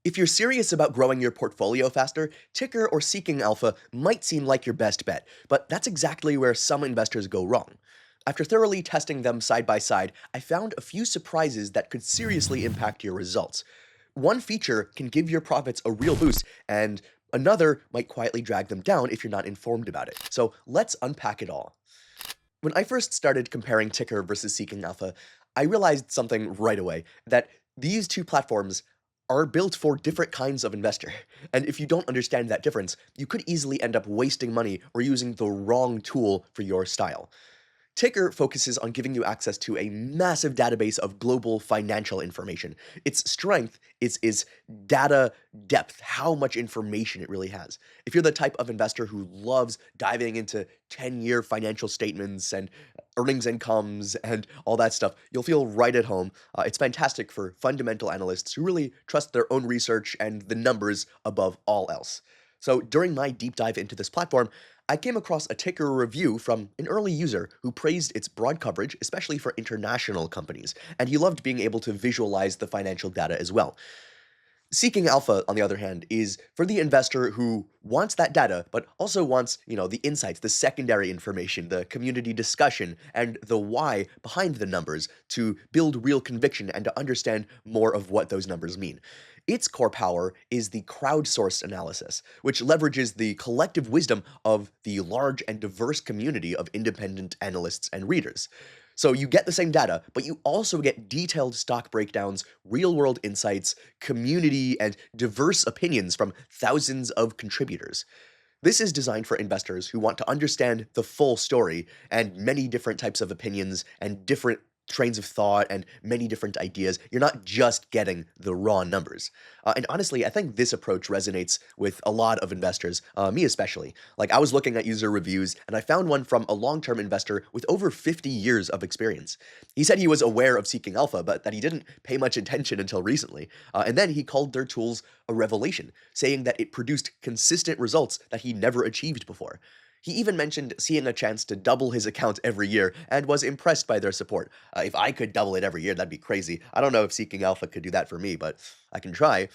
If you're serious about growing your portfolio faster, Tikr or Seeking Alpha might seem like your best bet, but that's exactly where some investors go wrong. After thoroughly testing them side by side, I found a few surprises that could seriously impact your results. One feature can give your profits a real boost, and another might quietly drag them down if you're not informed about it. So let's unpack it all. When I first started comparing Tikr versus Seeking Alpha, I realized something right away that these two platforms are built for different kinds of investor. And if you don't understand that difference, you could easily end up wasting money or using the wrong tool for your style. Ticker focuses on giving you access to a massive database of global financial information. Its strength is data depth, how much information it really has. If you're the type of investor who loves diving into 10-year financial statements and earnings incomes and all that stuff, you'll feel right at home. It's fantastic for fundamental analysts who really trust their own research and the numbers above all else. So during my deep dive into this platform, I came across a Ticker review from an early user who praised its broad coverage, especially for international companies, and he loved being able to visualize the financial data as well. Seeking alpha, on the other hand, is for the investor who wants that data, but also wants, the insights, the secondary information, the community discussion, and the why behind the numbers to build real conviction and to understand more of what those numbers mean. Its core power is the crowdsourced analysis, which leverages the collective wisdom of the large and diverse community of independent analysts and readers. So you get the same data, but you also get detailed stock breakdowns, real-world insights, community, and diverse opinions from thousands of contributors. This is designed for investors who want to understand the full story and many different types of opinions and different trains of thought and many different ideas. You're not just getting the raw numbers. And honestly, I think this approach resonates with a lot of investors, me especially. Like, I was looking at user reviews and I found one from a long-term investor with over 50 years of experience. He said he was aware of Seeking Alpha, but that he didn't pay much attention until recently. And then he called their tools a revelation, saying that it produced consistent results that he never achieved before. He even mentioned seeing a chance to double his account every year and was impressed by their support. If I could double it every year, that'd be crazy. I don't know if Seeking Alpha could do that for me, but I can try.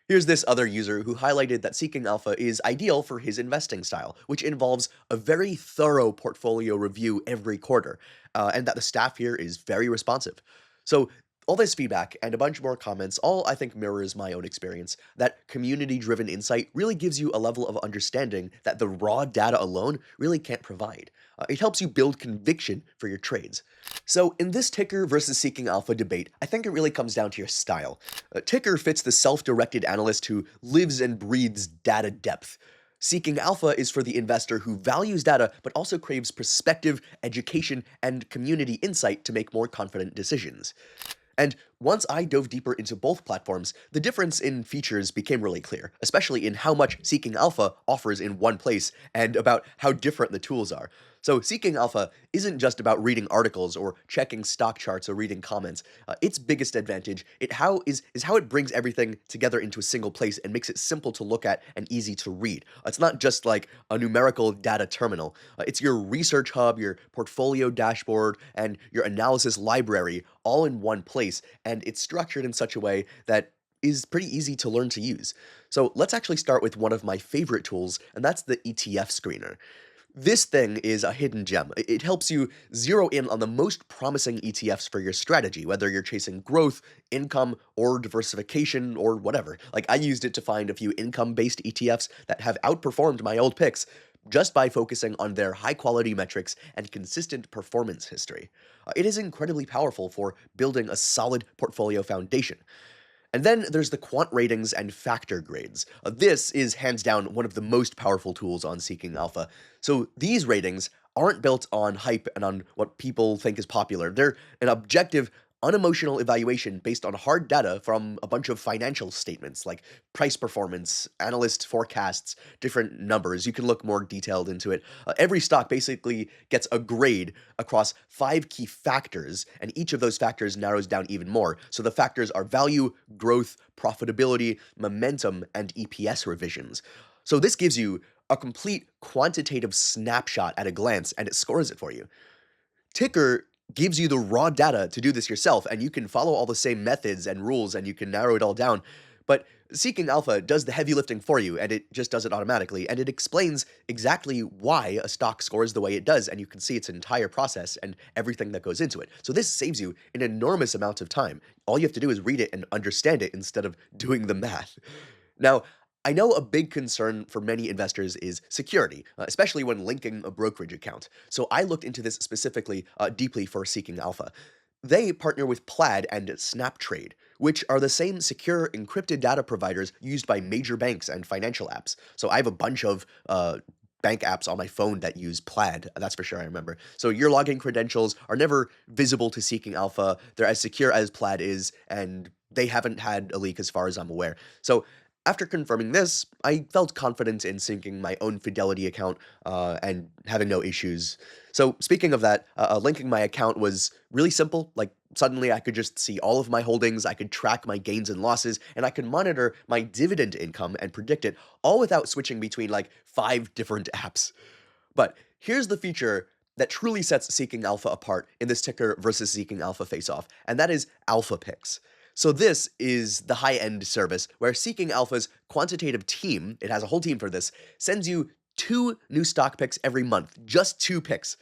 Here's this other user who highlighted that Seeking Alpha is ideal for his investing style, which involves a very thorough portfolio review every quarter, and that the staff here is very responsive. So all this feedback and a bunch more comments all I think mirrors my own experience. That community-driven insight really gives you a level of understanding that the raw data alone really can't provide. It helps you build conviction for your trades. So in this Ticker versus Seeking Alpha debate, I think it really comes down to your style. Ticker fits the self-directed analyst who lives and breathes data depth. Seeking Alpha is for the investor who values data but also craves perspective, education, and community insight to make more confident decisions. And once I dove deeper into both platforms, the difference in features became really clear, especially in how much Seeking Alpha offers in one place and about how different the tools are. So Seeking Alpha isn't just about reading articles or checking stock charts or reading comments. Its biggest advantage is how it brings everything together into a single place and makes it simple to look at and easy to read. It's not just like a numerical data terminal. It's your research hub, your portfolio dashboard, and your analysis library all in one place, and it's structured in such a way that is pretty easy to learn to use. So let's actually start with one of my favorite tools, and that's the ETF screener. This thing is a hidden gem. It helps you zero in on the most promising ETFs for your strategy, whether you're chasing growth, income, or diversification, or whatever. Like, I used it to find a few income-based ETFs that have outperformed my old picks just by focusing on their high-quality metrics and consistent performance history. It is incredibly powerful for building a solid portfolio foundation. And then there's the quant ratings and factor grades. This is hands down one of the most powerful tools on Seeking Alpha. So these ratings aren't built on hype and on what people think is popular. They're an objective, unemotional evaluation based on hard data from a bunch of financial statements like price performance, analyst forecasts, different numbers. You can look more detailed into it. Every stock basically gets a grade across 5 key factors, and each of those factors narrows down even more. So the factors are value, growth, profitability, momentum, and EPS revisions. So this gives you a complete quantitative snapshot at a glance, and it scores it for you. Ticker gives you the raw data to do this yourself, and you can follow all the same methods and rules, and you can narrow it all down. But Seeking Alpha does the heavy lifting for you, and it just does it automatically, and it explains exactly why a stock scores the way it does, and you can see its entire process and everything that goes into it. So this saves you an enormous amount of time. All you have to do is read it and understand it instead of doing the math. Now, I know a big concern for many investors is security, especially when linking a brokerage account. So I looked into this specifically deeply for Seeking Alpha. They partner with Plaid and Snaptrade, which are the same secure encrypted data providers used by major banks and financial apps. So I have a bunch of bank apps on my phone that use Plaid. That's for sure, I remember. So your login credentials are never visible to Seeking Alpha. They're as secure as Plaid is, and they haven't had a leak as far as I'm aware. So after confirming this, I felt confident in syncing my own Fidelity account and having no issues. So speaking of that, linking my account was really simple. Like suddenly I could just see all of my holdings, I could track my gains and losses, and I could monitor my dividend income and predict it all without switching between like 5 different apps. But here's the feature that truly sets Seeking Alpha apart in this Tikr versus Seeking Alpha face-off, and that is Alpha Picks. So this is the high-end service where Seeking Alpha's quantitative team, it has a whole team for this, sends you 2 new stock picks every month, just 2 picks.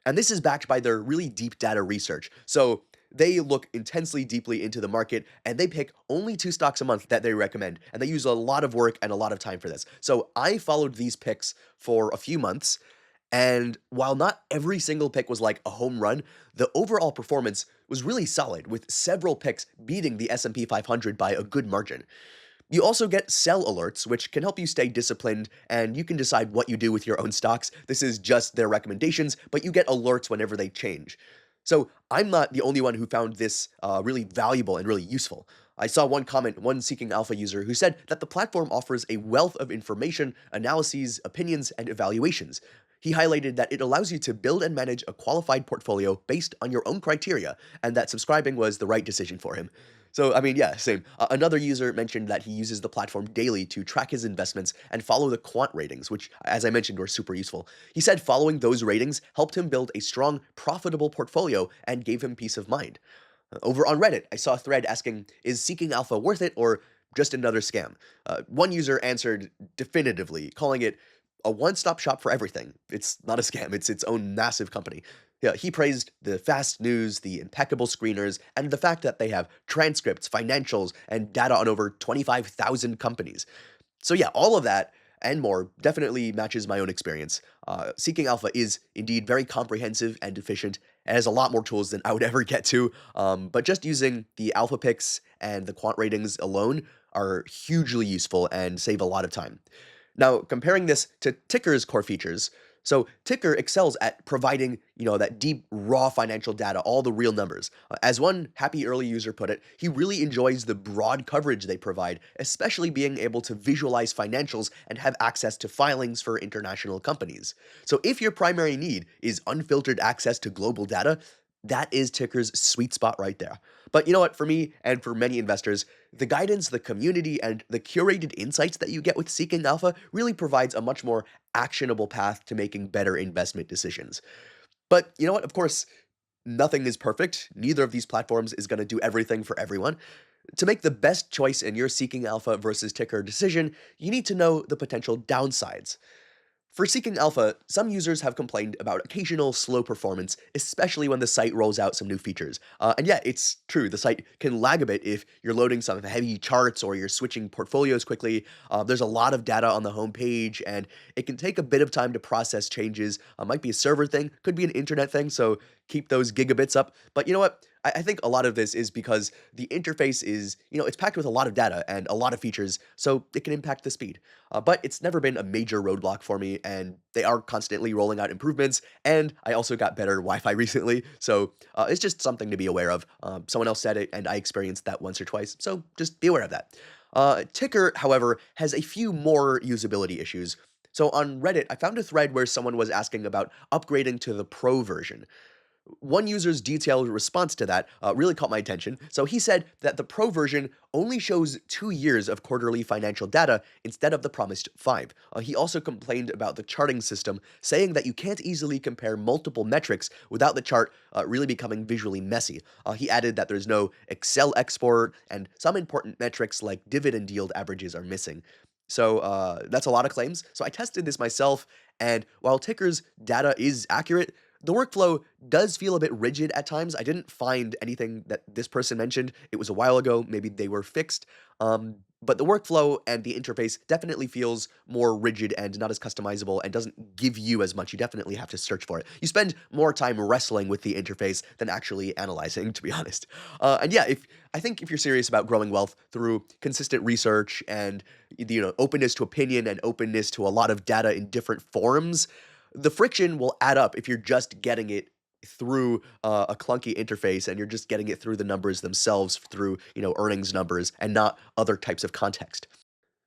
And this is backed by their really deep data research. So they look intensely deeply into the market and they pick only 2 stocks a month that they recommend. And they use a lot of work and a lot of time for this. So I followed these picks for a few months. And while not every single pick was like a home run, the overall performance was really solid, with several picks beating the S&P 500 by a good margin. You also get sell alerts, which can help you stay disciplined, and you can decide what you do with your own stocks. This is just their recommendations, but you get alerts whenever they change. So I'm not the only one who found this really valuable and really useful. I saw one comment, one Seeking Alpha user, who said that the platform offers a wealth of information, analyses, opinions, and evaluations. He highlighted that it allows you to build and manage a qualified portfolio based on your own criteria, and that subscribing was the right decision for him. So, I mean, yeah, same. Another user mentioned that he uses the platform daily to track his investments and follow the quant ratings, which, as I mentioned, were super useful. He said following those ratings helped him build a strong, profitable portfolio and gave him peace of mind. Over on Reddit, I saw a thread asking, is Seeking Alpha worth it or just another scam? One user answered definitively, calling it a one-stop shop for everything. It's not a scam, it's its own massive company. Yeah, he praised the fast news, the impeccable screeners, and the fact that they have transcripts, financials, and data on over 25,000 companies. So yeah, all of that and more definitely matches my own experience. Seeking Alpha is indeed very comprehensive and efficient. It has a lot more tools than I would ever get to, but just using the alpha picks and the quant ratings alone are hugely useful and save a lot of time. Now, comparing this to Tikr's core features, so Tikr excels at providing, that deep, raw financial data, all the real numbers. As one happy early user put it, he really enjoys the broad coverage they provide, especially being able to visualize financials and have access to filings for international companies. So if your primary need is unfiltered access to global data, that is Tikr's sweet spot right there. But you know what, for me and for many investors, the guidance, the community, and the curated insights that you get with Seeking Alpha really provides a much more actionable path to making better investment decisions. But you know what? Of course, nothing is perfect. Neither of these platforms is going to do everything for everyone. To make the best choice in your Seeking Alpha versus Tikr decision, you need to know the potential downsides. For Seeking Alpha, some users have complained about occasional slow performance, especially when the site rolls out some new features. And yeah, it's true, the site can lag a bit if you're loading some heavy charts or you're switching portfolios quickly. There's a lot of data on the homepage, and it can take a bit of time to process changes. Might be a server thing, could be an internet thing, so keep those gigabits up. But you know what? I think a lot of this is because the interface is, it's packed with a lot of data and a lot of features, so it can impact the speed. But it's never been a major roadblock for me, and they are constantly rolling out improvements, and I also got better Wi-Fi recently, so it's just something to be aware of. Someone else said it, and I experienced that once or twice, so just be aware of that. Tikr, however, has a few more usability issues. So on Reddit, I found a thread where someone was asking about upgrading to the Pro version. One user's detailed response to that really caught my attention. So he said that the Pro version only shows 2 years of quarterly financial data instead of the promised 5. He also complained about the charting system, saying that you can't easily compare multiple metrics without the chart really becoming visually messy. He added that there's no Excel export, and some important metrics like dividend yield averages are missing. So that's a lot of claims. So I tested this myself, and while Tikr's data is accurate, the workflow does feel a bit rigid at times. I didn't find anything that this person mentioned. It was a while ago. Maybe they were fixed. But the workflow and the interface definitely feels more rigid and not as customizable and doesn't give you as much. You definitely have to search for it. You spend more time wrestling with the interface than actually analyzing, to be honest. And yeah, if I think if you're serious about growing wealth through consistent research and openness to opinion and openness to a lot of data in different forms, the friction will add up if you're just getting it through a clunky interface and you're just getting it through the numbers themselves through earnings numbers and not other types of context.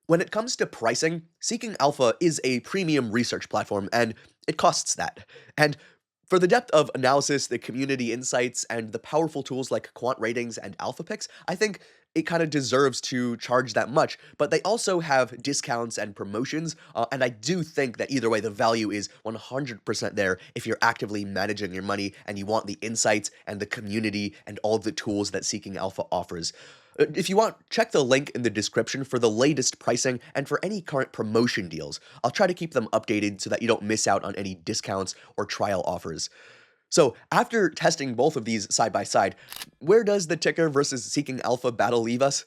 When it comes to pricing, Seeking Alpha is a premium research platform, and it costs that. And for the depth of analysis, the community insights, and the powerful tools like Quant Ratings and Alpha Picks, I think it kind of deserves to charge that much. But they also have discounts and promotions, and I do think that either way, the value is 100% there if you're actively managing your money and you want the insights and the community and all the tools that Seeking Alpha offers. If you want, check the link in the description for the latest pricing and for any current promotion deals. I'll try to keep them updated so that you don't miss out on any discounts or trial offers. So, after testing both of these side by side, where does the Tikr versus Seeking Alpha battle leave us?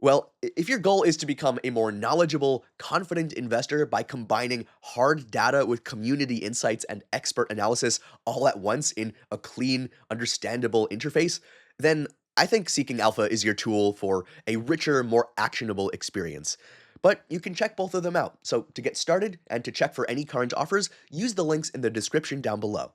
Well, if your goal is to become a more knowledgeable, confident investor by combining hard data with community insights and expert analysis all at once in a clean, understandable interface, then I think Seeking Alpha is your tool for a richer, more actionable experience. But you can check both of them out. So to get started and to check for any current offers, use the links in the description down below.